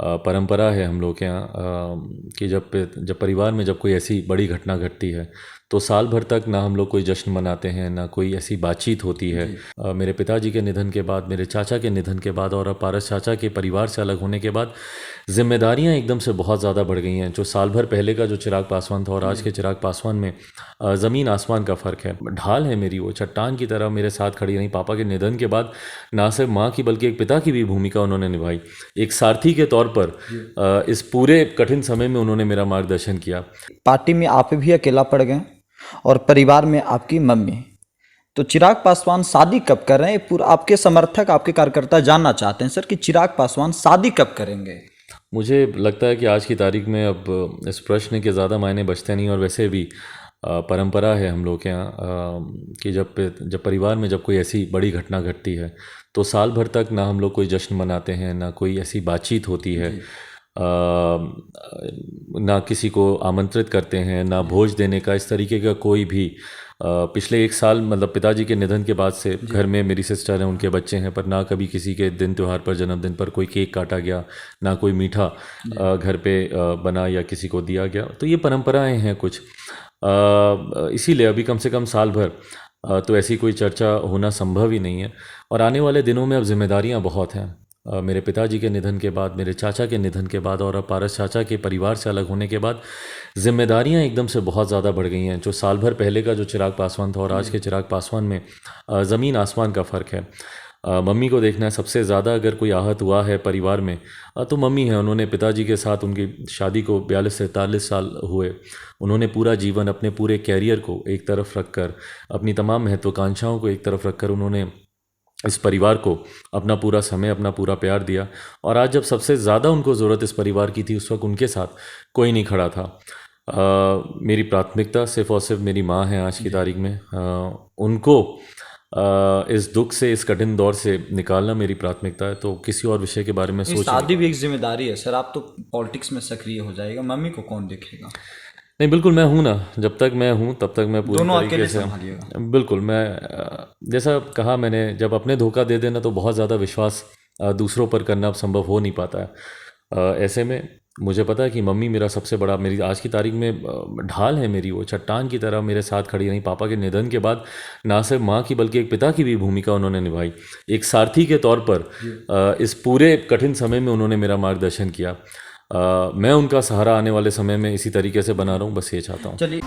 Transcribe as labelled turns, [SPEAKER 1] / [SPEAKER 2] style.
[SPEAKER 1] परंपरा है हम लोग के यहाँ कि जब परिवार में जब कोई ऐसी बड़ी घटना घटती है तो साल भर तक ना हम लोग कोई जश्न मनाते हैं, ना कोई ऐसी बातचीत होती है। मेरे पिताजी के निधन के बाद, मेरे चाचा के निधन के बाद और अब पारस चाचा के परिवार से अलग होने के बाद जिम्मेदारियां एकदम से बहुत ज़्यादा बढ़ गई हैं। जो साल भर पहले का जो चिराग पासवान था और आज के चिराग पासवान में ज़मीन आसमान का फ़र्क है। ढाल है मेरी, वो चट्टान की तरह मेरे साथ खड़ी रही। पापा के निधन के बाद ना सिर्फ माँ की बल्कि एक पिता की भी भूमिका उन्होंने निभाई। एक सारथी के तौर पर इस पूरे कठिन समय में उन्होंने मेरा मार्गदर्शन किया।
[SPEAKER 2] पार्टी में आप भी अकेला पड़ गए और परिवार में आपकी मम्मी। तो चिराग पासवान शादी कब कर रहे हैं? पूरा आपके समर्थक, आपके कार्यकर्ता जानना चाहते हैं सर कि चिराग पासवान शादी कब करेंगे।
[SPEAKER 1] मुझे लगता है कि आज की तारीख में अब इस प्रश्न के ज़्यादा मायने बचते नहीं। और वैसे भी परंपरा है हम लोग के यहाँ कि जब परिवार में जब कोई ऐसी बड़ी घटना घटती है तो साल भर तक ना हम लोग कोई जश्न मनाते हैं, ना कोई ऐसी बातचीत होती है, ना किसी को आमंत्रित करते हैं, ना भोज देने का इस तरीके का कोई भी। पिछले 1 साल मतलब पिताजी के निधन के बाद से घर में मेरी सिस्टर है, उनके बच्चे हैं, पर ना कभी किसी के दिन त्यौहार पर, जन्मदिन पर कोई केक काटा गया, ना कोई मीठा घर पे बना या किसी को दिया गया। तो ये परंपराएं हैं कुछ, इसीलिए अभी कम से कम साल भर तो ऐसी कोई चर्चा होना संभव ही नहीं है। और आने वाले दिनों में अब जिम्मेदारियां बहुत हैं। मेरे पिताजी के निधन के बाद, मेरे चाचा के निधन के बाद और अब पारस चाचा के परिवार से अलग होने के बाद जिम्मेदारियां एकदम से बहुत ज़्यादा बढ़ गई हैं। जो साल भर पहले का जो चिराग पासवान था और आज के चिराग पासवान में ज़मीन आसमान का फ़र्क है। मम्मी को देखना है, सबसे ज़्यादा अगर कोई आहत हुआ है परिवार में तो मम्मी है। उन्होंने पिताजी के साथ, उनकी शादी को 42 से 43 साल हुए। उन्होंने पूरा जीवन अपने पूरे कैरियर को एक तरफ रखकर, अपनी तमाम महत्वाकांक्षाओं को एक तरफ रखकर उन्होंने इस परिवार को अपना पूरा समय, अपना पूरा प्यार दिया। और आज जब सबसे ज़्यादा उनको ज़रूरत इस परिवार की थी, उस वक्त उनके साथ कोई नहीं खड़ा था। मेरी प्राथमिकता सिर्फ और सिर्फ मेरी माँ है आज की तारीख में। उनको इस दुख से, इस कठिन दौर से निकालना मेरी प्राथमिकता है। तो किसी और विषय के बारे में सोच,
[SPEAKER 2] शादी भी एक जिम्मेदारी है सर। आप तो पॉलिटिक्स में सक्रिय हो जाएगा, मम्मी को कौन देखेगा?
[SPEAKER 1] नहीं, बिल्कुल मैं हूँ ना। जब तक मैं हूँ तब तक मैं पूरी
[SPEAKER 2] दोनों
[SPEAKER 1] तरीके
[SPEAKER 2] अकेले
[SPEAKER 1] से,
[SPEAKER 2] संभालिएगा।
[SPEAKER 1] बिल्कुल मैं जैसा कहा मैंने, जब अपने धोखा दे देना तो बहुत ज़्यादा विश्वास दूसरों पर करना अब संभव हो नहीं पाता है। ऐसे में मुझे पता है कि मम्मी मेरा सबसे बड़ा, मेरी आज की तारीख में ढाल है मेरी, वो चट्टान की तरह मेरे साथ खड़ी रही। पापा के निधन के बाद ना सिर्फ माँ की बल्कि एक पिता की भी भूमिका उन्होंने निभाई। एक सारथी के तौर पर इस पूरे कठिन समय में उन्होंने मेरा मार्गदर्शन किया। मैं उनका सहारा आने वाले समय में इसी तरीके से बना रहा हूँ, बस ये चाहता हूँ।
[SPEAKER 2] चलिए।